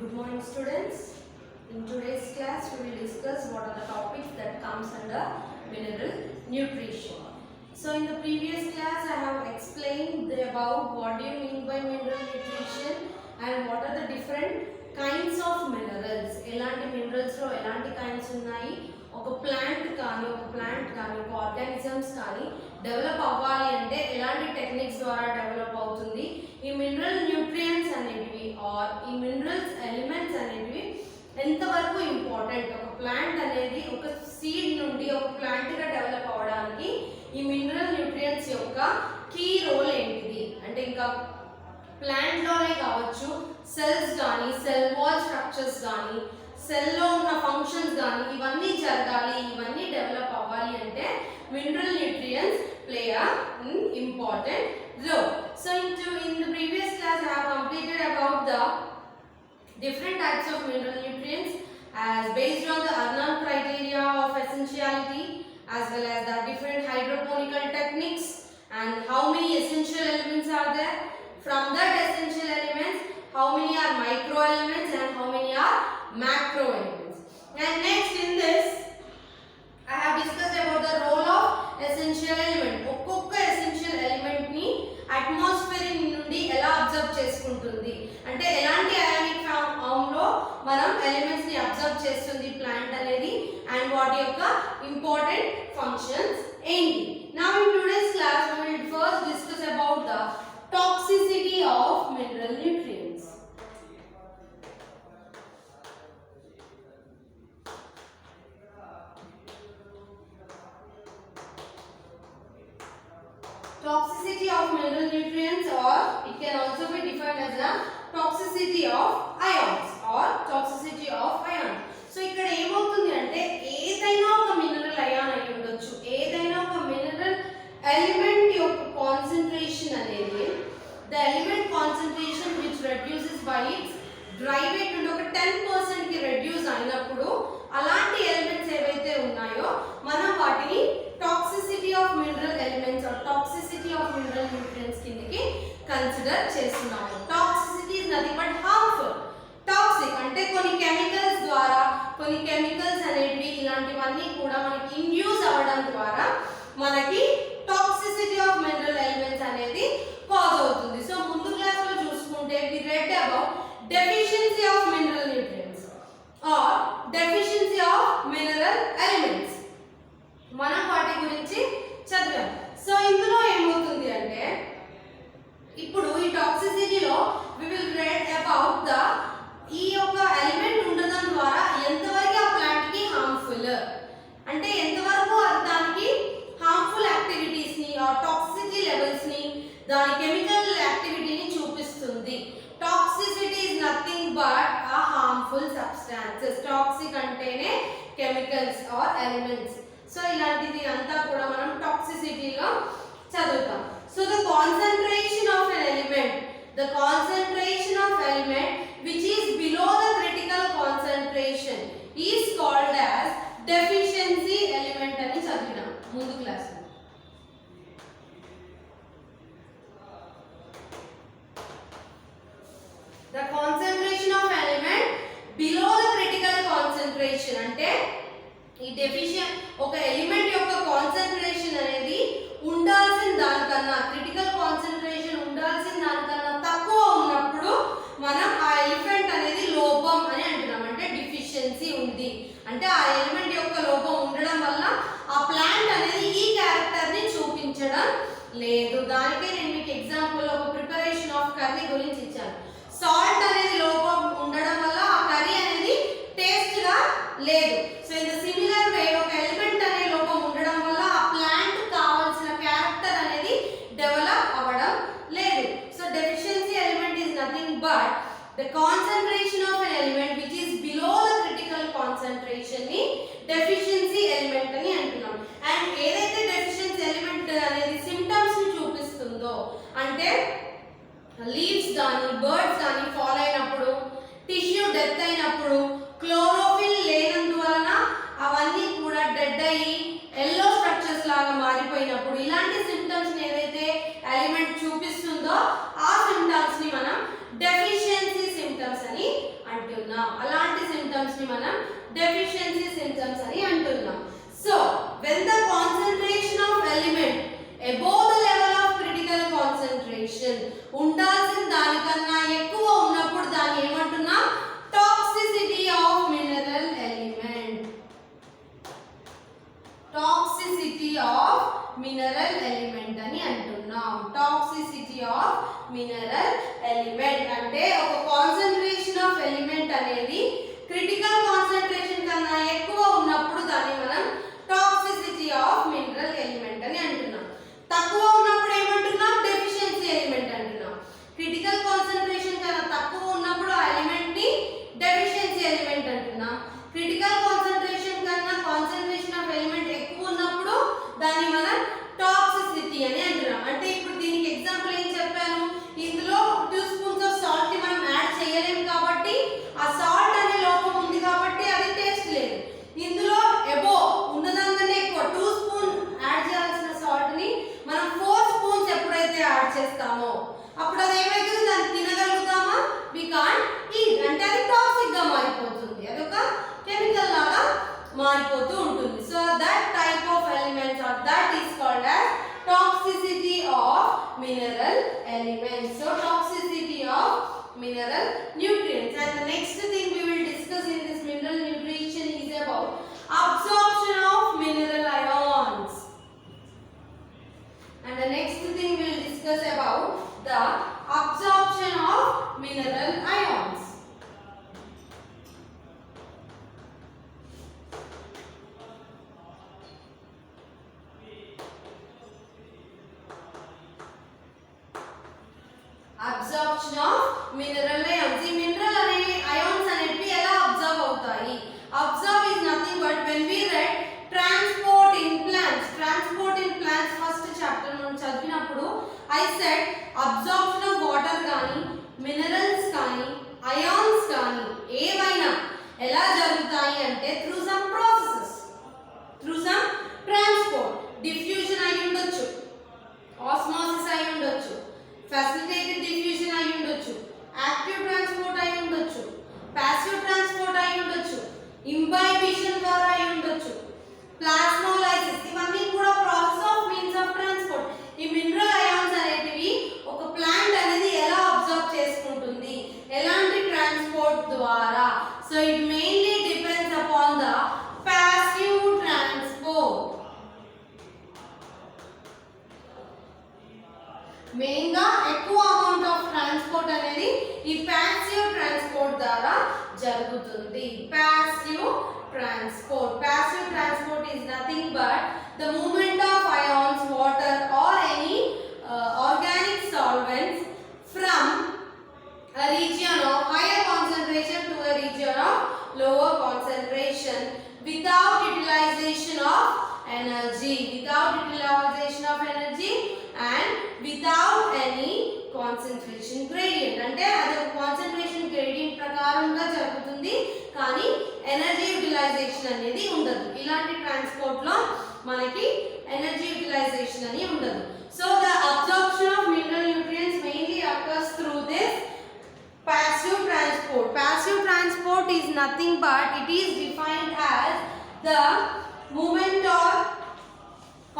Good morning students. In today's class we will discuss what are the topics that comes under mineral nutrition. So in the previous class I have explained about what do you mean by mineral nutrition and what are the different kinds of minerals. Elanti minerals lo elanti kinds unnayi. ఒక plant కానీ ఒక organisms కానీ develop అవ్వాలి అంటే ఎలాంటి techniques ద్వారా develop అవుతుంది, ఈ మినరల్ న్యూట్రియంట్స్ అనేటివి ఆర్ ఈ మినరల్స్ ఎలిమెంట్స్ అనేటివి ఎంతవరకు ఇంపార్టెంట్, ఒక ప్లాంట్ అనేది ఒక సీడ్ నుండి ఒక ప్లాంట్గా డెవలప్ అవ్వడానికి ఈ మినరల్ న్యూట్రియంట్స్ యొక్క కీ రోల్ ఏంటిది అంటే ఇంకా ప్లాంట్లోనే కావచ్చు, సెల్స్ కానీ సెల్ వాల్ స్ట్రక్చర్స్ కానీ సెల్లో ఉన్న ఫంక్షన్స్ కానీ ఇవన్నీ జరగాలి, ఇవన్నీ డెవలప్ అవ్వాలి అంటే mineral nutrients play a important role. So in the previous class I have completed about the different types of mineral nutrients as based on the Arnott criteria of essentiality as well as the different hydroponical techniques and how many essential elements are there. From that essential elements, how many are micro elements and how many are macro elements. And next in this I have discussed about the role of essential element. ఒక్కొక్క essential element ని atmosphere నుండి ఎలా observe చేసుకుంటుంది అంటే ఎలాంటి ionic form లో మనం elements ని అబ్జర్వ్ చేస్తుంది ప్లాంట్ అనేది అండ్ వాటి యొక్క ఇంపార్టెంట్ ఫంక్షన్స్ ఏంటి. Now in today's class we will first discuss about the toxicity of mineral nutrients. Toxicity of mineral nutrients, or it can also be defined as the toxicity of ions or toxicity of ions. So ఇక్కడ ఏమవుతుంది అంటే ఏదైనా ఒక mineral ion అయి ఉండొచ్చు, ఏదైనా ఒక mineral element యొక్క కాన్సంట్రేషన్ అనేది the element concentration which reduces by its dry weight నుండి ఒక 10% కి రెడ్యూస్ అయినప్పుడు అలాంటి ఎలిమెంట్స్ ఏవైతే ఉన్నాయో మనం వాటిని toxicity of mineral elements or toxicity of mineral nutrients కిందకి కన్సిడర్ చేస్తున్నాము. Toxicity is nothing but harmful. Toxic అంటే కొన్ని కెమికల్స్ ద్వారా, కొన్ని కెమికల్స్ అనేవి ఇలాంటివన్నీ కూడా మనకి ఇండ్యూస్ అవ్వడం ద్వారా మనకి టాక్సిసిటీ ఆఫ్ మినరల్ ఎలిమెంట్స్ అనేది కాజ్ అవుతుంది. సో ముందు క్లాస్ లో చూసుకుంటే we read about deficiency of mineral nutrients or deficiency of mineral elements మనం వాటి గురించి చదివాం. సో ఇందులో ఏమవుతుంది అంటే ఇప్పుడు ఈ టాక్సిసిటీలో we will read about the ఈ యొక్క ఎలిమెంట్ ఉండడం ద్వారా ఎంతవరకు ఆ ప్లాంట్ కి హార్మ్ఫుల్ అంటే ఎంతవరకు దానికి హార్మ్ఫుల్ యాక్టివిటీస్ ని ఆర్ టాక్సిసిటీ లెవెల్స్ ని దాని కెమికల్ యాక్టివిటీని చూపిస్తుంది. టాక్సిసిటీ ఇస్ నథింగ్ బట్ ఆ హార్మ్ఫుల్ సబ్స్టాన్సెస్. టాక్సిక్ అంటేనే కెమికల్స్ ఆర్ ఎలిమెంట్స్. సో ఇలాంటిది అంతా కూడా మనం టాక్సిసిటీలో చదువుతాం. So the concentration of an element, the concentration of element which is below the critical concentration is called as deficiency element అని చదివినాం ముందు class లో. The concentration of element below the critical concentration అంటే ఈ డెఫిషియన్ ఒక ఎలిమెంట్ యొక్క concentration అనేది ఉండాల్సిన దానికన్నా, క్రిటికల్ కాన్సంట్రేషన్ ఉండాల్సిన దానికన్నా తక్కువ ఉన్నప్పుడు మనం ఆ ఎలిమెంట్ అనేది లోపం అని అంటున్నాం. అంటే డిఫిషియన్సీ ఉంది అంటే ఆ ఎలిమెంట్ యొక్క లోపం ఉండడం వల్ల ఆ ప్లాంట్ అనేది ఈ క్యారెక్టర్ ని చూపించడం లేదు. దానికే నేను మీకు ఎగ్జాంపుల్ ఒక ప్రిపరేషన్ ఆఫ్ కర్రీ గురించి ఇచ్చాను. సాల్ట్ అనేది లోపం ఉండడం వల్ల ఆ కర్రీ అనేది టేస్ట్ గా లేదు. So in the similar way ఒక ఎలిమెంట్ అనే లోపం ఉండడం వల్ల ఆ ప్లాంట్ కావాల్సిన క్యారెక్టర్ అనేది డెవలప్ అవ్వడం లేదు. So deficiency element is nothing but the concentration of an element which is below the critical concentration ని డెఫిషియన్సీ ఎలిమెంట్ అని అంటున్నాం. అండ్ ఏదైతే డెఫిషియన్సీ ఎలిమెంట్ అనేది సిమ్టమ్స్ ని చూపిస్తుందో అంటే లీవ్స్ కానీ బర్డ్స్ కానీ ఫాల్ అయినప్పుడు, టిష్యూ డెత్ అయినప్పుడు, క్లోరోఫిల్ లేనందువలన అవన్నీ కూడా డెడ్ అయ్యి ఎల్లో స్ట్రక్చర్స్ లాగా మారిపోయినప్పుడు ఇలాంటి సిమ్టమ్స్ ఏదైతే ఎలిమెంట్ చూపిస్తుందో ఆ సిమ్టమ్స్ ని మనం డెఫిషియన్సీ సిమ్టమ్స్ అని అంటున్నాం. Of mineral element. అంటే ఒక కాన్సంట్రేషన్ ఆఫ్ ఎలిమెంట్ అనేది క్రిటికల్ కాన్సంట్రేషన్ కన్నా ఎక్కువ ఉన్నప్పుడు దాన్ని మనం టాక్సిసిటీ ఆఫ్ మినరల్ ఎలిమెంట్ అని అంటున్నాం. తక్కువ ఉన్నప్పుడు ఏమంటున్నాం? డెఫిషియన్సీ ఎలిమెంట్ అంటున్నాం. క్రిటికల్ కాన్సంట్రేషన్ కన్నా తక్కువ ఉన్నప్పుడు ఆ ఎలిమెంట్ ని డెఫిషియన్సీ ఎలిమెంట్ అంటున్నాం. క్రిటికల్ కాన్సంట్రేషన్ కన్నా కాన్సంట్రేషన్ ఆఫ్ ఎలిమెంట్ ఎక్కువ ఉన్నప్పుడు దాన్ని మనం టాక్సిసిటీ అని అంటున్నాం. అంటే ఇప్పుడు దీనికి ఎగ్జాంపుల్ ఏం చెప్పాను? ఇందులో 2 స్పూన్స్ ఆఫ్ సాల్ట్ ని మనం యాడ్ చేయలేం కాబట్టి ఆ సాల్ట్ అనే లోపం ఉంది కాబట్టి అది టేస్ట్ లేదు. ఇందులో ఎబో ఉన్నదానికంటే ఎక్కువ 2 స్పూన్ యాడ్ చేయాల్సిన సాల్ట్ ని మనం 4 స్పూన్స్ ఎప్పుడైతే యాడ్ చేస్తామో అప్పుడు అది ఏమైతుంది? దాన్ని తినగలుగుతామా? We can't eat. అంటే అది టాక్సిక్ గా మారిపోతుంది, అదొక కెమికల్ లాగా మారిపోతూ ఉంటుంది. So that type of elements or that is called as toxicity of mineral elements. So toxicity of mineral nutrients. And the next thing we will discuss in this mineral nutrition is about absorption of mineral ions. And the next thing we will discuss about the absorption of mineral ions. Absorption of mineral ions. ఈ mineral అనే ions అనేవి ఎలా absorb అవుతాయి? Absorb is nothing but when we read transport in plants. Transport in plants first chapter మనం చదివినప్పుడు I said absorption of water కానీ minerals కానీ ions కానీ ఏవైనా ఎలా జరుగుతాయి అంటే through some processes, through some transport. Diffusion అయి ఉండొచ్చు, ఆస్మోసిస్ అయి ఉండొచ్చు, facilitated diffusion అయి ఉండొచ్చు, యాక్టివ్ ట్రాన్స్పోర్ట్ అయి ఉండొచ్చు, పాసివ్ ట్రాన్స్పోర్ట్ అయి ఉండొచ్చు, ఇంబైబిషన్ ద్వారా అయి ఉండొచ్చు, ప్లాస్మోలైసిస్. ఇవన్నీ కూడా process of means of transport. ఈ మినరల్ అయాన్స్ అనేటివి ఒక ప్లాంట్ అనేది ఎలా అబ్జర్వ్ చేసుకుంటుంది, ఎలాంటి ట్రాన్స్పోర్ట్ ద్వారా. So it mainly depends upon the passive transport. Main గా ఎక్కువ అమౌంట్ ఆఫ్ ట్రాన్స్పోర్ట్ అనేది ఈ పాసివ్ ట్రాన్స్పోర్ట్ ద్వారా జరుగుతుంది. Passive transport. Passive transport is nothing but the movement of ions, water or any organic solvents from a region of higher concentration to a region of lower concentration without utilization of energy, without utilization of energy and without any concentration gradient. అంటే అది ఒక concentration gradient ప్రకారంగా జరుగుతుంది కానీ energy utilisation అనేది ఉండదు. ఇలాంటి transport లో మనకి ఎనర్జీ యూటిలైజేషన్ అని ఉండదు. So the absorption of mineral nutrients mainly occurs through this passive transport. Passive transport is nothing but it is defined as the movement or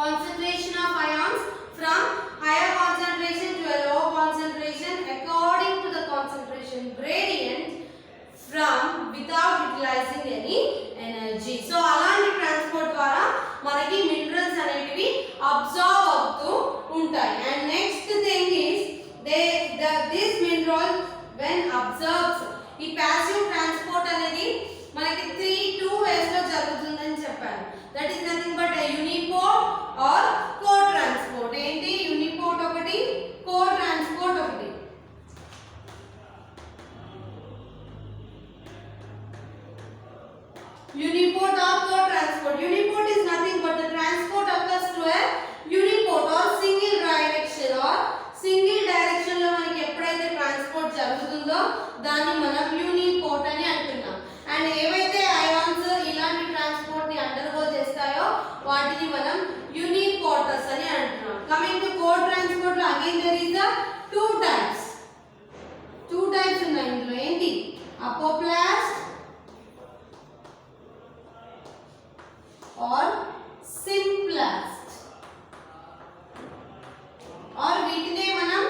concentration of ions from higher concentration to a lower concentration according to the concentration gradient from without utilizing any energy. So అలాంటి transport ద్వారా మనకి minerals అనేటివి absorb అవుతూ ఉంటాయి. And next thing is this mineral when absorbs, ఈ passive transport అనేది మనకి 2 ways లో జరుగుతుందని చెప్పాను. That is nothing but uniport or co transport. ఏంటి? యూనిపోర్ట్ ఒకటి, కో ట్రాన్స్పోర్ట్ ఒకటి. Uniport or co-transport. Uniport is nothing but the transport occurs through a uniport or single direction or single direction లో మనకి ఎప్పుడైతే transport జరుగుతుందో దాన్ని మనం యూనిపోర్ట్ అని అంటున్నాం. అండ్ ఏవైతే అయాన్స్ ఇలాంటి ట్రాన్స్పోర్ట్ ని అండర్గో చేస్తాయో వాటిని మనం యూనిపోర్టర్స్ అని అంటున్నాం. కమింగ్ టు కో ట్రాన్స్పోర్ట్ లో again there is the two types ఉన్నాయి. ఇందులో ఏంటి? అపోప్లాస్ట్ or సింప్లాస్ట్ और వీటినే మనం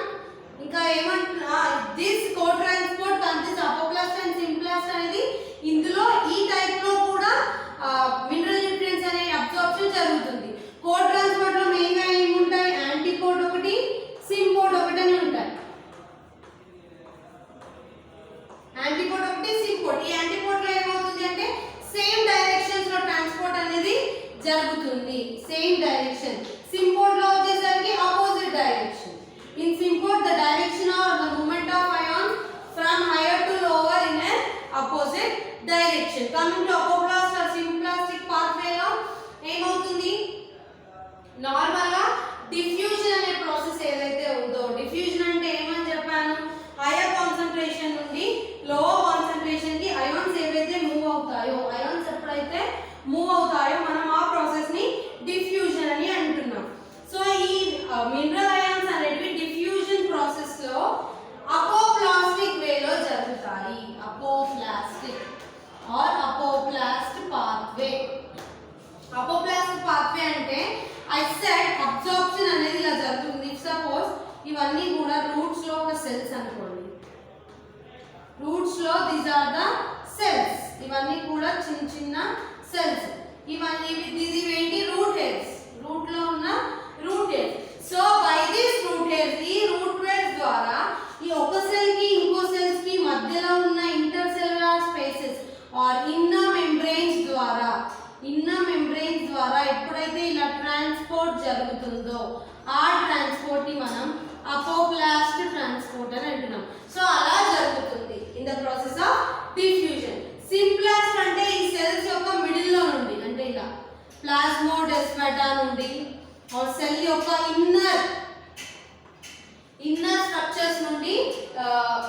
ఇంకా ఏమంటున్నా this co transport consist apoplast and symplast అనేది ఇందులో ఈ టైప్ లో కూడా మినరల్ న్యూట్రియంట్స్ అనే అబ్జార్ప్షన్ జరుగుతుంది. కో ట్రాన్స్పోర్ట్ లో మెయిన్ గా ఏముంటాయి? యాంటీపోర్ట్ ఒకటి, సింపోర్ట్ ఒకటి అని ఉంటాయి. ఇవన్నీ కూడా రూట్స్ లో ఒక సెల్స్ అనుకోండి. రూట్స్ లో దీస్ ఆర్ ద సెల్స్. ఇవన్నీ కూడా చిన్న చిన్న సెల్స్. ఇవన్నీ ఏంటి? Root hairs. రూట్ లో ఉన్న root hairs. So by this root hairs, ఈ రూట్ హెయిర్స్ ద్వారా ఈ ఒక సెల్ కి ఇంకో సెల్స్ కి మధ్యలో ఉన్న intercellular spaces or inner membranes ద్వారా ఎప్పుడైతే ఇలా ట్రాన్స్పోర్ట్ జరుగుతుందో ఆ ట్రాన్స్పోర్ట్ ని మనం అపోప్లాస్ట్ ట్రాన్స్పోర్ట్ అని అంటున్నాం. సో అలా జరుగుతుంది in the process of diffusion. Simplest అంటే ఈ సెల్స్ యొక్క మిడిల్ లో నుండి, అంటే ఇలా ప్లాస్మోడెస్మాటా నుండి ఆర్ సెల్ యొక్క ఇన్నర్ స్ట్రక్చర్స్ నుండి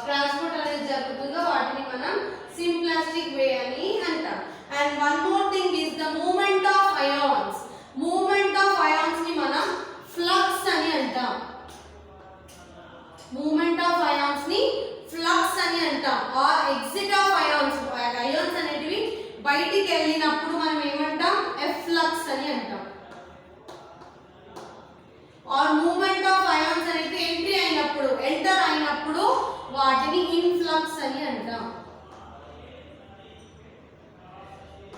ట్రాన్స్పోర్ట్ అనేది జరుగుతుందో వాటిని మనం సింప్లాస్టిక్ వే అని అంటాం. And one more thing is the movement of ions. Movement of ions ని మనం ఫ్లక్స్ అని అంటాం. మూవ్మెంట్ ఆఫ్ అయాన్స్ ని ఫ్లక్స్ అని అంటాం. Or exit of ions. Ions అనేటివి బయటికి వెళ్ళినప్పుడు మనం ఏమంటాం? ఎఫ్లక్స్ అని అంటాం. ఆర్ మూవ్మెంట్ ఆఫ్ అయాన్స్ అనేది ఎంటర్ అయినప్పుడు వాటిని ఇన్ఫ్లక్స్ అని అంటాం.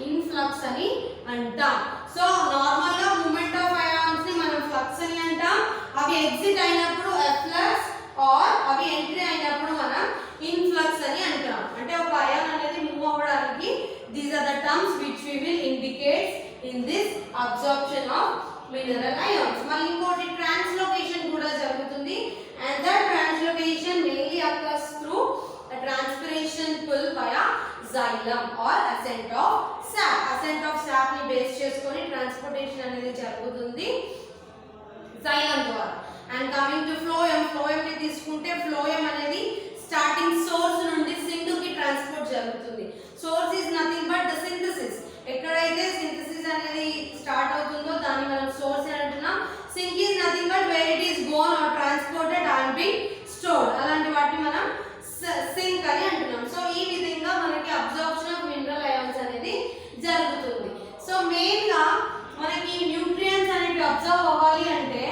ఇన్ఫ్లక్స్ అని అంటాం. సో నార్మల్ గా మూవ్మెంట్ ఆఫ్ అయాన్స్ ని మనం ఫ్లక్స్ అని అంటాం. అవి ఎగ్జిట్ అయినప్పుడు ఎఫ్లక్స్ ఆర్ అవి ఎంట్రీ అయినప్పుడు మనం ఇన్ఫ్లక్స్ అని అంటాం. అంటే ఒక అయాన్ అనేది మూవ్ అవ్వడానికి these are the terms which we will indicate in this absorption of mineral ions. మళ్ళీ ఇంకోటి ట్రాన్స్లోకేషన్ కూడా జరుగుతుంది. And that translocation mainly occurs through transpiration pull via xylem or ascent of sap. ascent of sap ని base చేసుకొని transportation అనేది జరుగుతుంది xylem ద్వారా. And coming to phloem. Phloem ని తీసుకుంటే ఫ్లోయం అనేది స్టార్టింగ్ సోర్స్ నుండి సింక్ కి ట్రాన్స్పోర్ట్ జరుగుతుంది. Source is nothing but the synthesis. ఎక్కడైతే సింథసిస్ అనేది స్టార్ట్ అవుతుందో దాన్ని మనం సోర్స్ అని అంటున్నాం. Sink is nothing but where it is gone or transported and been stored. అలాంటి వాటిని మనం సింక్ అని అంటున్నాం. సో ఈ విధంగా మనకి అబ్సార్ప్షన్ ఆఫ్ మినరల్ అయాన్స్ అనేది జరుగుతుంది. సో మెయిన్ గా మనకి న్యూట్రియంట్స్ అనేవి అబ్జర్వ్ అవ్వాలి అంటే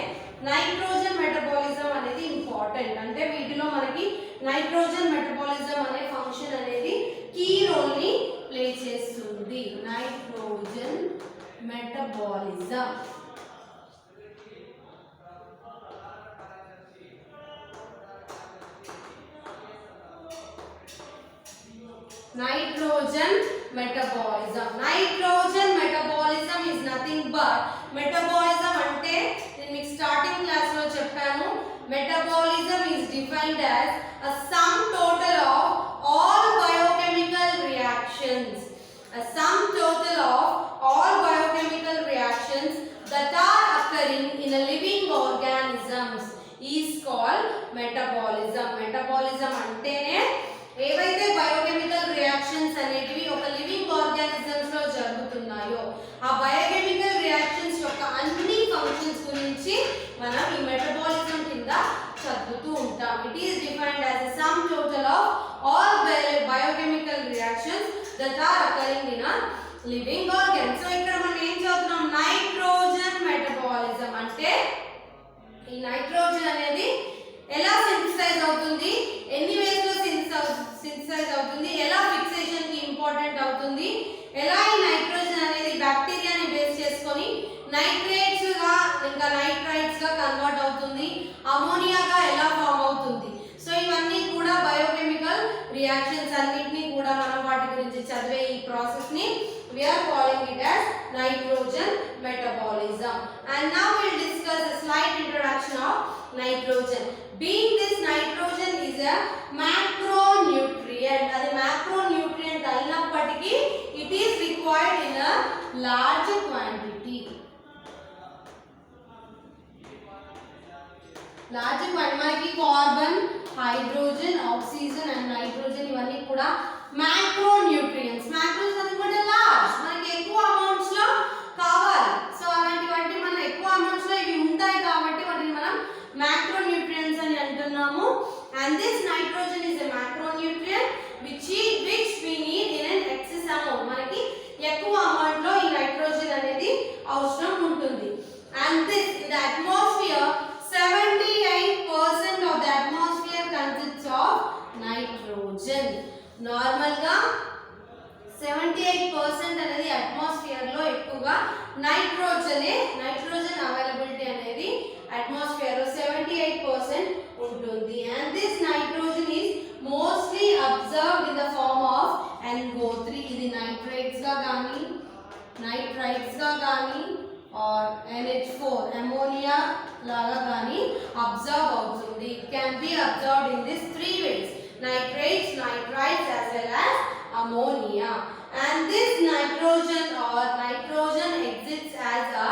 నైట్రోజన్ మెటబాలిజం అనేది ఇంపార్టెంట్. అంటే వీటిలో మనకి నైట్రోజన్ మెటబాలిజం అనే ఫంక్షన్ అనేది కీ రోల్ ని ప్లే చేస్తుంది. Nitrogen metabolism. Nitrogen metabolism. Nitrogen metabolism is nothing but metabolism ante నేను మీకు స్టార్టింగ్ క్లాస్ లో చెప్పాను. Metabolism is defined as a sum total of all biochemical reactions. A sum total of all biochemical reactions that are occurring in a living organisms is called metabolism. Metabolism అంటేనే ఏవైతే biochemical reactions అనేటివి ఒక living organisms లో జరుగుతున్నాయో ఆ biochemical reactions యొక్క అన్ని functions గురించి మనం ఈ మెటబాలిజం కింద చదువుతూ ఉంటాం. It is defined as a sum total of all biochemical reactions that are occurring in a living organ. So ఇక్కడ మనం ఏం చదువుతున్నాం? నైట్రోజన్ మెటబాలిజం అంటే ఈ నైట్రోజన్ అనేది ఎలా సింథసైజ్ అవుతుంది, ఎన్ని వేస్ లో సింథసైజ్ అవుతుంది, ఎలా ఫిక్సేషన్ కి ఇంపార్టెంట్ అవుతుంది, ఎలా ఈ నైట్రోజన్ అనేది బ్యాక్టీరియాని బేస్ చేసుకొని నైట్రేట్స్ గా ఇంకా నైట్రైట్స్ గా కన్వర్ట్ అవుతుంది, అమోనియాగా ఎలా ఫామ్ అవుతుంది. సో ఇవన్నీ కూడా బయోకెమికల్ రియాక్షన్స్ అన్నిటినీ కూడా మనం వాటి గురించి చదివే ఈ ప్రాసెస్ ని we are calling it as nitrogen metabolism. And now we will discuss a slight introduction of nitrogen. Being this nitrogen is a macronutrient. అది macronutrient అయినప్పటికీ it is required in a large quantity. large quantity మనకి carbon, hydrogen, oxygen and nitrogen ఇవన్నీ కూడా macronutrients. macros అనుకుంటే large, మనకి ఎక్కువ amounts లో కావాలి. సో అలాంటి వాటి మనం ఎక్కువ అమౌంట్స్ లో ఇవి ఉంటాయి కాబట్టి వాటిని మనం macronutrients అని అంటున్నాము. And this nitrogen is a macronutrient which we need in an excess amount. మనకి ఎక్కువ అమౌంట్ లో ఈ నైట్రోజన్ అనేది అవసరం ఉంటుంది. And this in the atmosphere 78% nitrogen. నార్మల్గా 78% అనేది అట్మాస్ఫియర్ లో ఎక్కువగా నైట్రోజన్ అవైలబిలిటీ అనేది అట్మాస్ఫియర్ లో 78% ఉంటుంది. And this nitrogen is mostly absorbed in the form of NO3. ఇది నైట్రైట్స్ గా కానీ ఆర్ NH4 అమోనియా లాగా కానీ అబ్జర్వ్ అవుతుంది. It can be observed in this 3 ways: nitrates, nitrites as well as ammonia. And this nitrogen exits as a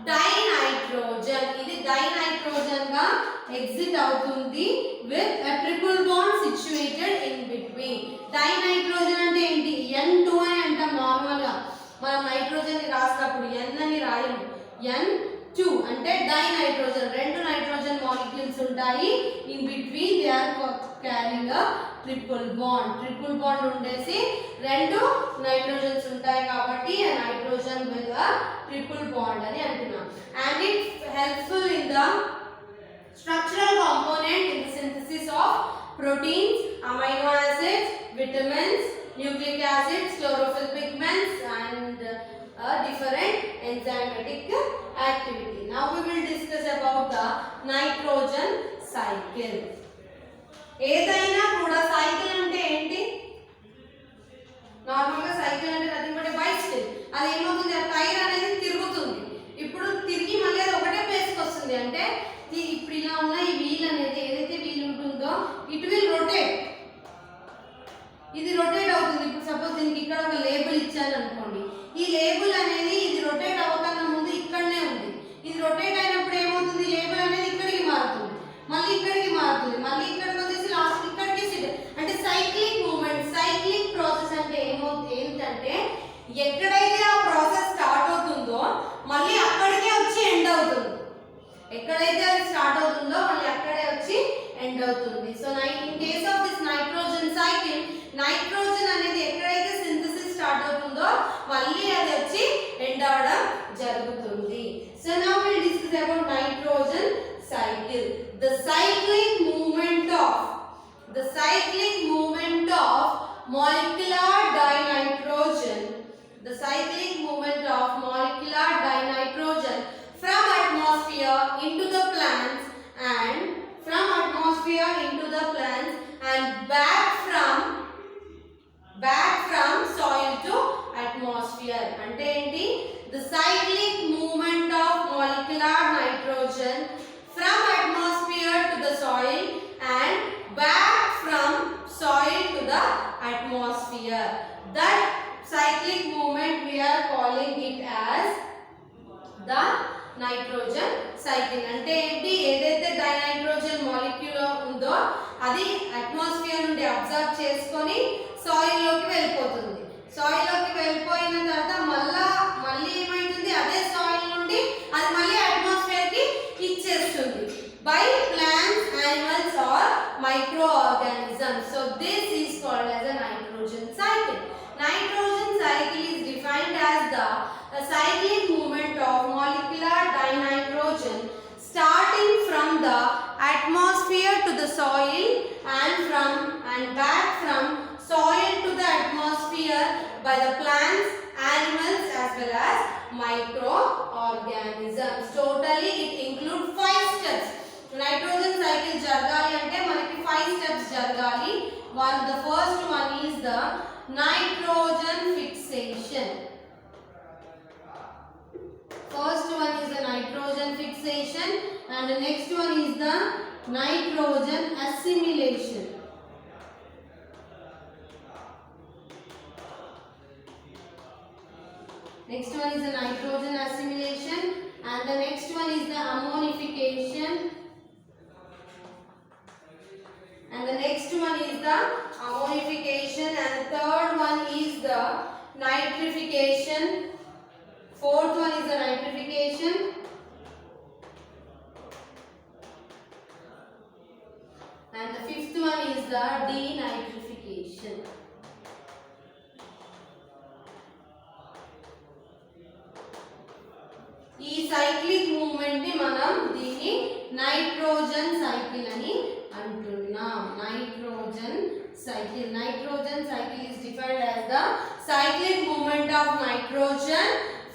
dinitrogen. ఇది dinitrogen గా exit అవుతుంది with a triple bond situated in between. Dinitrogen అంటే ఏంటి? N2 అని అంటాం. Normal గా మనం nitrogen ని రాసినప్పుడు N అని రాయము, N2 అంటే డైనైట్రోజన్. రెండు నైట్రోజన్ మాలిక్యూల్స్ ఉంటాయి. In between they are carrying a triple bond ఉండేసి రెండు నైట్రోజన్స్ ఉంటాయి కాబట్టి ఆ nitrogen with a triple bond అని అంటున్నాం. And it helpful in the structural component in the synthesis of proteins, amino acids, vitamins, nucleic acids, chlorophyll pigments and different enzymatic activity. Now we will discuss about the nitrogen cycle. ఏదైనా కూడా cycle అంటే ఏంటి? Normal గా cycle అంటే nothing but bicycle. అది ఏమవుతుంది? ఆ tyre అనేది తిరుగుతుంది. ఇప్పుడు తిరిగి మళ్ళీ అది ఒకటే ప్లేస్కి వస్తుంది. అంటే ఇప్పుడు ఇలా ఉన్న ఈ వీల్ అనేది ఏదైతే వీల్ ఉంటుందో ఇట్ విల్ రొటేట్. ఇది రొటేట్ అవుతుంది. ఇప్పుడు సపోజ్ దీనికి ఇక్కడ ఒక లేబుల్ ఇచ్చాను అనుకోండి. ఈ లేబుల్ అనేది ఇది రొటేట్ అవ్వకన్నా ముందు ఇక్కడనే ఉంది. ఇది రొటేట్ అయినప్పుడు ఏమవుతుంది? లేబుల్ అనేది ఇక్కడికి మారుతుంది, మళ్ళీ ఇక్కడికి మారుతుంది, మళ్ళీ ఇక్కడికి వచ్చేసి లాస్ట్ ఇక్కడికి సిట్. అంటే సైక్లిక్ మూమెంట్, సైక్లిక్ ప్రాసెస్ అంటే ఏంటంటే ఎక్కడైతే ఆ ప్రాసెస్ స్టార్ట్ అవుతుందో మళ్ళీ అక్కడికే వచ్చి ఎండ్ అవుతుంది. ఎక్కడైతే అది స్టార్ట్ అవుతుందో మళ్ళీ అక్కడే వచ్చి ఎండ్ అవుతుంది. So in case of this nitrogen cycle, nitrogen అనేది ఎక్కడైతే సింథసిస్ స్టార్ట్ అవుతుందో మళ్ళీ అది వచ్చి ఎండ్ అవడం జరుగుతుంది. So now will discuss about nitrogen cycle. The cyclic movement of molecular dinitrogen, from atmosphere into the plants and back from soil to atmosphere. అంటే ఏంటి? The cyclic movement of molecular nitrogen from atmosphere to the soil and back from soil to the atmosphere. That cyclic movement we are calling it as the nitrogen cycle. అంటే ఏంటి? ఏదైతే dinitrogen molecule ఉందో అది atmosphere నుండి observe చేసుకొని soil లోకి వెళ్ళిపోతుంది. Soil లోకి వెళ్ళిపోయిన తర్వాత మళ్ళీ ఏమైతుంది? అదే సాయిల్ నుండి అది మళ్ళీ అట్మాస్ఫియర్ కి ఇచ్చేస్తుంది by plants, animals or microorganisms. So this is called as a nitrogen cycle. Nitrogen cycle is defined as the cyclic movement of molecular dinitrogen starting from the atmosphere to the soil and back from soil to the atmosphere by the plants, animals as well as microorganisms. Totally it includes 5 steps. Nitrogen cycle జరగాలి అంటే మనకి 5 steps జరగాలి. The first one is the nitrogen fixation. And the next one is the nitrogen assimilation. Next one is the nitrogen assimilation, and the next one is the ammonification, and the next one is the ammonification, and the third one is the nitrification, fourth one is the nitrification, and the fifth one is the denitrification. ఈ cyclic movement ని మనం దీన్ని nitrogen cycle అని అంటున్నాం. Nitrogen cycle. Nitrogen cycle is defined as the cyclic movement of nitrogen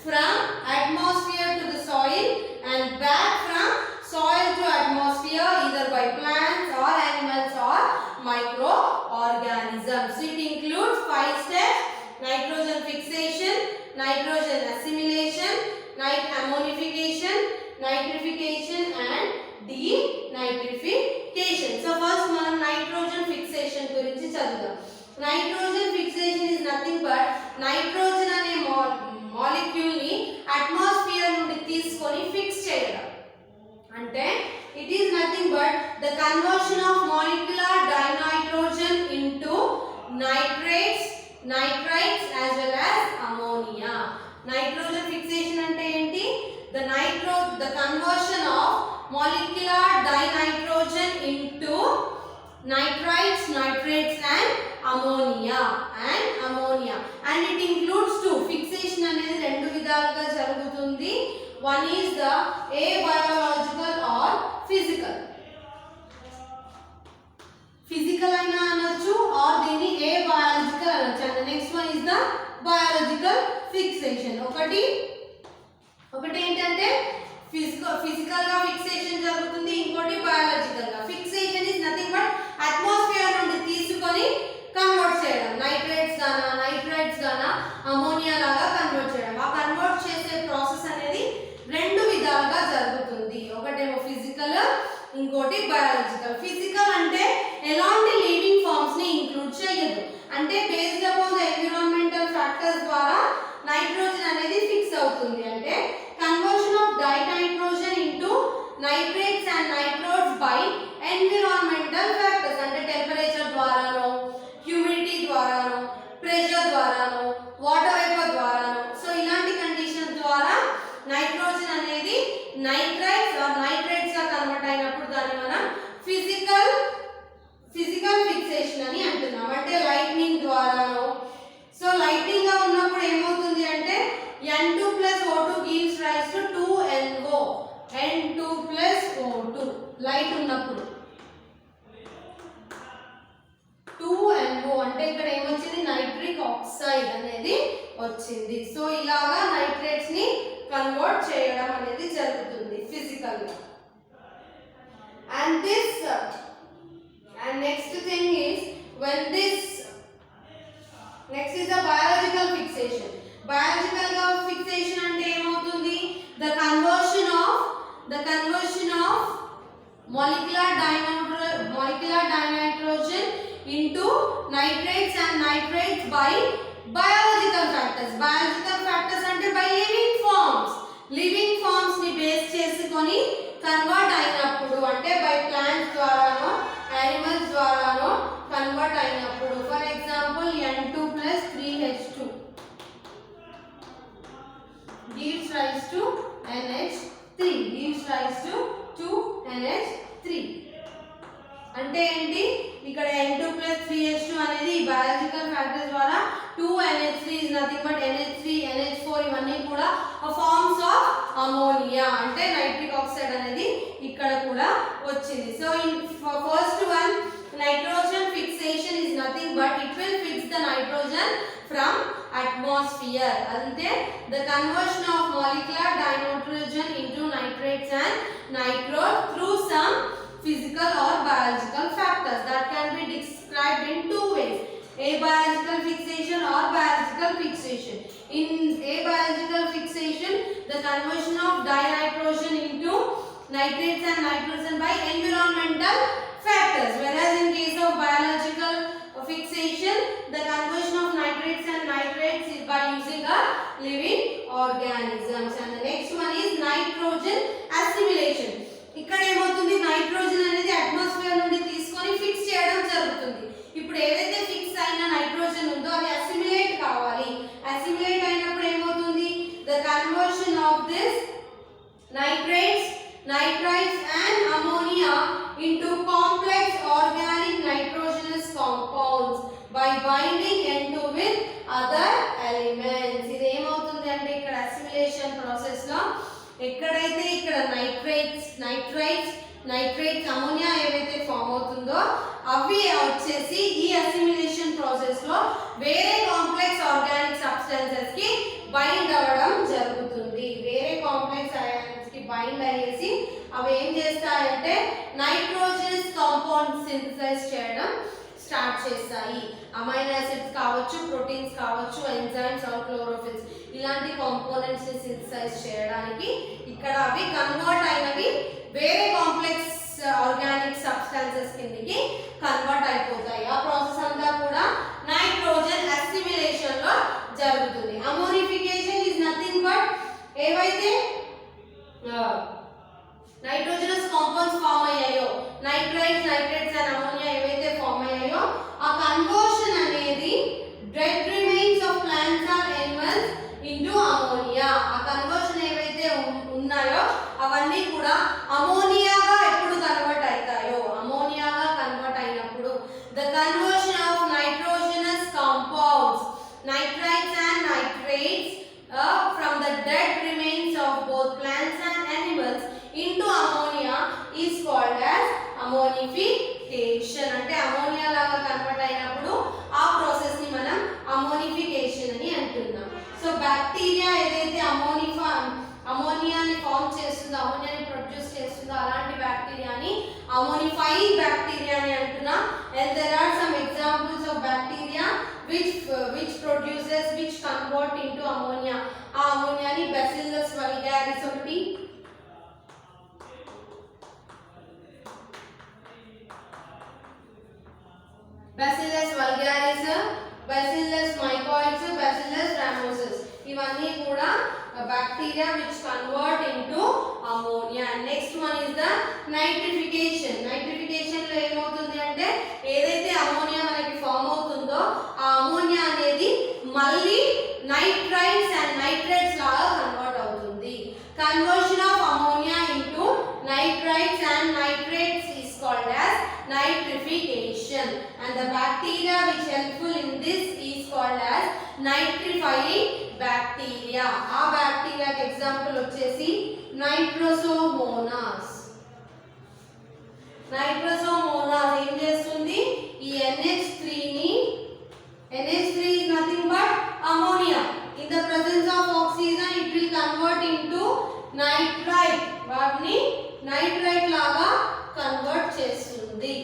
from atmosphere to the soil and back from soil to atmosphere either by plants or animals or microorganisms. So it includes 5 steps: nitrogen fixation, nitrogen assimilation, ammonification, nitrification and denitrification. So first మనం nitrogen fixation గురించి చదువుదాం. Nitrogen fixation is nothing but nitrogen అనే molecule ని atmosphere నుండి తీసుకొని fix చేయడం. అంటే it is nothing but the conversion of molecular dinitrogen into nitrates, nitrites as well as ammonia. Nitrogen fixation అంటే ఏంటి? The conversion of molecular dinitrogen into nitrites, nitrates and ammonia and it includes two. Fixation అనేది రెండు విధాలుగా జరుగుతుంది. One is the abiological or physical. Physical అయినా అనొచ్చు or దీన్ని abiological అనొచ్చు. And the next one is the biological fixation. ఒకటి ఏంటంటే ఫిజికల్ గా ఫిక్సేషన్ జరుగుతుంది, ఇంకోటి బయాలజికల్ గా. Fixation is nothing but atmosphere నుండి తీసుకొని కన్వర్ట్ చేయడం. నైట్రేట్స్ గానా నైట్రైట్స్ గానా అమోనియా లాగా కన్వర్ట్ చేయడం. ఆ కన్వర్ట్ చేసే ప్రాసెస్ అనేది రెండు విధాలుగా జరుగుతుంది. ఒకటేమో ఫిజికల్, ఇంకోటి బయాలజికల్. ఫిజికల్ అంటే ఎలాంటి లివింగ్ ఫార్మ్స్ ని ఇంక్లూడ్ చేయదు. అంటే based upon the environmental factors ద్వారా నైట్రోజన్ అనేది ఫిక్స్ అవుతుంది. అంటే conversion of dinitrogen into nitrates and nitrites by environmental factors. అంటే టెంపరేచర్ ద్వారానో, హ్యూమిడిటీ ద్వారానో, ప్రెషర్ ద్వారానో, వాటర్ వేపర్ ద్వారానో, సో ఇలాంటి కండిషన్స్ ద్వారా నైట్రోజన్ అనేది నైట్రైట్స్ ఆర్ నైట్రేట్స్ గా కన్వర్ట్ అయినప్పుడు దాన్ని మనం ఫిజికల్ ఫిక్సేషన్ అని అంటున్నాం. అంటే లైట్నింగ్ ద్వారానో. సో లైట్నింగ్ గా ఉన్నప్పుడు ఏమవుతుంది అంటే N2 plus O2 gives rise to 2NO. N2 plus O2 light ఉన్నప్పుడు 2NO అంటే ఇక్కడ ఏమొచ్చింది? నైట్రిక్ ఆక్సైడ్ అనేది వచ్చింది. సో ఇలాగా నైట్రేట్స్ ని కన్వర్ట్ చేయడం అనేది జరుగుతుంది ఫిజికల్ గా. And next thing is next is the biological fixation. Biological fixation అంటే ఏమవుతుంది? The conversion of molecular dinitrogen into nitrates and nitrates by biological factors. Biological factors అంటే by living forms. Living forms ని base చేసుకొని convert అయినప్పుడు, అంటే by plants ద్వారానో animals ద్వారానో convert అయినప్పుడు. For example N2 plus 3H2 gives rise to NH3. gives rise to 2NH3. అంటే ఏంటి? ఇక్కడ N2 plus 3H2 అనేది బయాలజికల్ ఫ్యాక్టర్స్ ద్వారా 2NH3 is nothing but NH3, NH4 ఇవన్నీ కూడా ఫార్మ్స్ ఆఫ్ అమోనియా. అంటే నైట్రిక్ ఆక్సైడ్ అనేది ఇక్కడ కూడా వచ్చింది. So in first one nitrogen fixation is nothing but it will fix the nitrogen from atmosphere. Ante the conversion of molecular dinitrogen into nitrates and nitrodes through some physical or biological factors that can be described in two ways: abiological fixation or biological fixation. In abiological fixation, the conversion of dinitrogen into nitrates and nitrogen by environmental factors, whereas in case of biological fixation, the conversion of nitrates and nitrates is by using a living organisms. And the next one is nitrogen assimilation. ఇక్కడ ఏమవుతుంది? Nitrogen అనేది atmosphere నుండి తీసుకొని fix చేయడం జరుగుతుంది. ఇప్పుడు ఏదైతే fix అయిన నైట్రోజన్ ఉందో అది అసిమిలేట్ కావాలి. అసిమిలేట్ అయినప్పుడు ఏమవుతుంది? The conversion of this nitrates, nitrites and ammonia into complex organic nitrogenous compounds by binding N2 with other elements. ఇది ఏమవుతుంది అంటే ఇక్కడ అసిమిలేషన్ ప్రాసెస్ లో ఎక్కడైతే ఇక్కడ నైట్రేట్స్ అమోనియా ఏవైతే ఫామ్ అవుతుందో ఉంటుందో అవి వచ్చేసి ఈ అసిమిలేషన్ ప్రాసెస్ లో వేరే కాంప్లెక్స్ ఆర్గానిక్ సబ్స్టెన్సెస్ కి బైండ్ అవ్వడం జరుగుతుంది. వేరే కాంప్లెక్స్ అయాన్స్ కి బైండ్ అయ్యేసి అవి ఏం చేస్తాయంటే నైట్రోజనస్ కాంపౌండ్ సింథసైజ్ చేయడం స్టార్ట్ చేస్తాయి. అమైనో యాసిడ్స్ కావచ్చు, ప్రోటీన్స్ కావచ్చు, ఎంజైమ్స్ ఆర్ క్లోరోఫిల్స్ ఇలాంటి కాంపోనెంట్స్ ని సింథసైజ్ చేయడానికి ఇక్కడ అవి కన్వర్ట్ అయినవి వేరే కాంప్లెక్స్ ఆర్గానిక్ సబ్స్టెన్సెస్ కిందకి కన్వర్ట్ అయిపోతాయి. ఆ ప్రాసెస్ అంతా కూడా నైట్రోజన్ అసిమిలేషన్ లో జరుగుతుంది. అమోనిఫికేషన్ ఇస్ నథింగ్ బట్ ఏవైతే నైట్రోజనస్ కాంపౌండ్స్ ఫామ్ అయ్యాయో, నైట్రైట్స్, నైట్రేట్స్ అండ్ అమోనియా ఏవైతే ఫామ్ అయ్యాయో ఆ కన్వర్షన్ అనేది dead remains of plants or animals into ammonia. ఆ కన్వర్షన్ ఏవైతే ఉన్నాయో అవన్నీ కూడా అమోనియాగా ఎప్పుడు కన్వర్ట్ అవుతాయో, అమోనియాగా కన్వర్ట్ అయినప్పుడు the conversion of nitrogenous compounds, nitrites and nitrates from the dead remains of both plants and animals into ammonia is called as ammonification. అంటే అమోనియా లాగా కన్వర్ట్ అయినప్పుడు ఆ ప్రాసెస్ ని మనం అమోనిఫికేషన్ అని అంటున్నాం. సో బ్యాక్టీరియా ఏదైతే అమోనియాని ఫామ్ చేస్తుందో, అమోనియాని ప్రొడ్యూస్ చేస్తుందో అలాంటి బ్యాక్టీరియాని అమోనిఫైయింగ్ బ్యాక్టీరియా అని అంటున్నాం. and there are some examples of bacteria which produces, which convert into ammonia. ఆ అమోనియాని Bacillus vulgaris ఒకటి, Bacillus vulgaris, Bacillus mycoides, Bacillus ramosus ఇవన్నీ కూడా bacteria which convert into ammonia. Next one is the nitrification. Nitrification లో ఏమవుతుంది అంటే ఏదైతే ammonia మనకి form అవుతుందో ఆ అమోనియా అనేది మళ్ళీ నైట్రైట్స్ అండ్ నైట్రేట్స్ లాగా కన్వర్ట్ అవుతుంది. Conversion of ammonia into nitrites and nitrates is called as nitrification, and the bacteria which helpful in this is called as nitrifying bacteria. ఆ బ్యాక్టీరియా కి example వచ్చేసి Nitrosomonas. Nitrosomonas ఏం చేస్తుంది, ఈ NH3 ని, NH3 is nothing but ammonia. In the presence of oxygen it will convert into nitrite. వాటిని nitrite లాగా convert చేస్తుంది.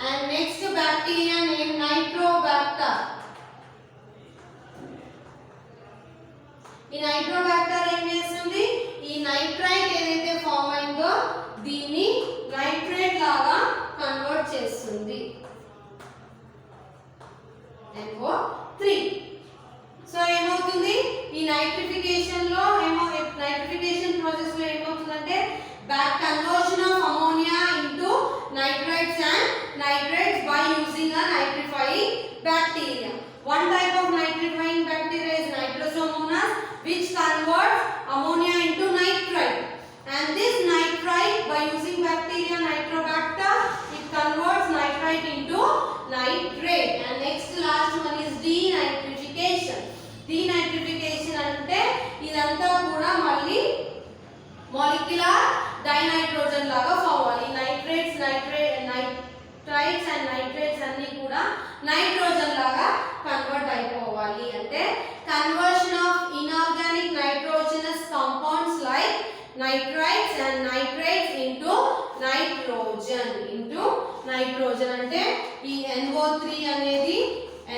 And next bacteria name Nitrobacter. ఈ నైట్రోబాక్టర్ ఏం చేస్తుంది, ఈ నైట్రైట్ ఏదైతే ఫామ్ అయిందో దీన్ని నైట్రేట్ లాగా కన్వర్ట్ చేస్తుంది. NO3. సో ఏమవుతుంది, ఈ నైట్రిఫికేషన్ లో నైట్రిఫికేషన్ ప్రాసెస్ లో ఏమవుతుందంటే back conversion of ammonia into nitrites and nitrates by using a nitrifying bacteria. One type of nitrifying bacteria is Nitrosomonas, which converts ammonia into nitrite, and this nitrite by using bacteria Nitrobacter it converts nitrite into nitrate. And next last one is denitrification. Denitrification అంటే ఇదంతా కూడా మళ్ళీ molecular dinitrogen లాగా form అవ్వాలి. Nitrates, nitrites and nitrates అన్ని కూడా nitrogen లాగా convert అయిపోవాలి. అంటే conversion of inorganic nitrogenous compounds like nitrites and nitrates into nitrogen అంటే ఈ NO3 అనేది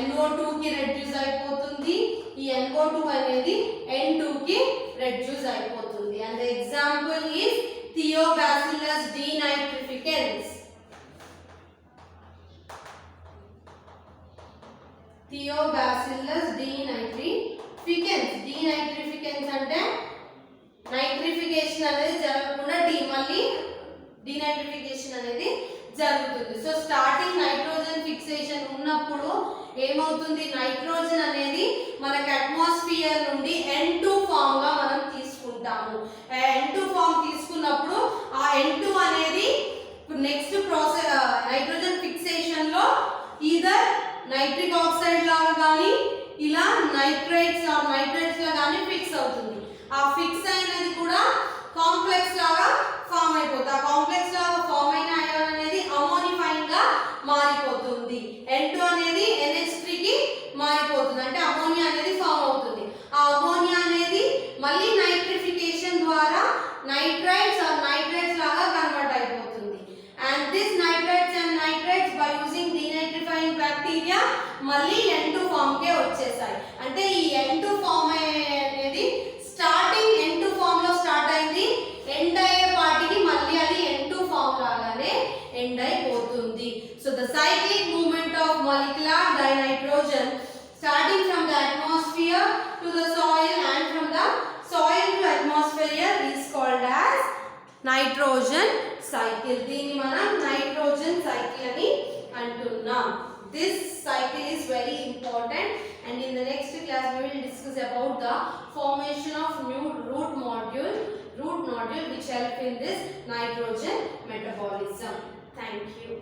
NO2 కి రెడ్యూస్ అయిపోతుంది, ఈ NO2 అనేది N2 కి రెడ్యూస్ అయిపోతుంది. and the example is Thiobacillus denitrificans. Thiobacillus denitrificans. Denitrificans అంటే నైట్రిఫికేషన్ అనేది జరగకుండా మళ్ళీ డీనైట్రిఫికేషన్ అనేది జరుగుతుంది. సో స్టార్టింగ్ నైట్రోజన్ ఫిక్సేషన్ ఉన్నప్పుడు ఏమవుతుంది, నైట్రోజన్ అనేది మనకి అట్మాస్ఫియర్ నుండి N2 ఫామ్ గా మనం తీసుకుంటాము. N2 ఫామ్ తీసుకున్నప్పుడు ఆ N2 అనేది నెక్స్ట్ ప్రాసెస్ నైట్రోజన్ ఫిక్సేషన్ లో ఈదర్ నైట్రిక్ ఆక్సైడ్ లాగా కానీ ఇలా నైట్రేట్స్ లా కానీ ఫిక్స్ అవుతుంది. ఆ ఫిక్స్ అయినది కూడా కాంప్లెక్స్ లాగా ఫామ్ అయిపోతుంది. ఆ కాంప్లెక్స్ లాగా ఫామ్ అయిన అయాన్ అనేది అమోనిఫైయింగ్ గా మారిపోతుంది. N2 అనేది NH3 కి మారిపోతుంది, అంటే అమోనియా అనేది ఫామ్ అవుతుంది. ఆ అమోనియా అనేది మళ్ళీ నైట్రిఫికేషన్ ద్వారా నైట్రైట్స్ ఆర్ నైట్రేట్స్ లాగా కన్వర్ట్ అయిపోతుంది. And this nitrates and nitrates by using denitrifying bacteria మళ్ళీ N2 ఫామ్ కే వచ్చేసాయి. అంటే ఈ N2 ఫామ్ అనేది స్టార్టింగ్ N2 ఫామ్ లో స్టార్ట్ అయింది, ఎండ్ అయ్యే పాటికి మళ్ళీ అది N2 ఫామ్ లాగానే ఎండ్ అయిపోతుంది. So the cyclic movement of molecular dinitrogen starting from the atmosphere to the soil and from the soil to atmosphere is called as nitrogen cycle. దీన్ని మనం nitrogen cycle అని అంటున్నాం. This cycle is very important, and in the next class we will discuss about the formation of new root nodule which help in this nitrogen metabolism. Thank you.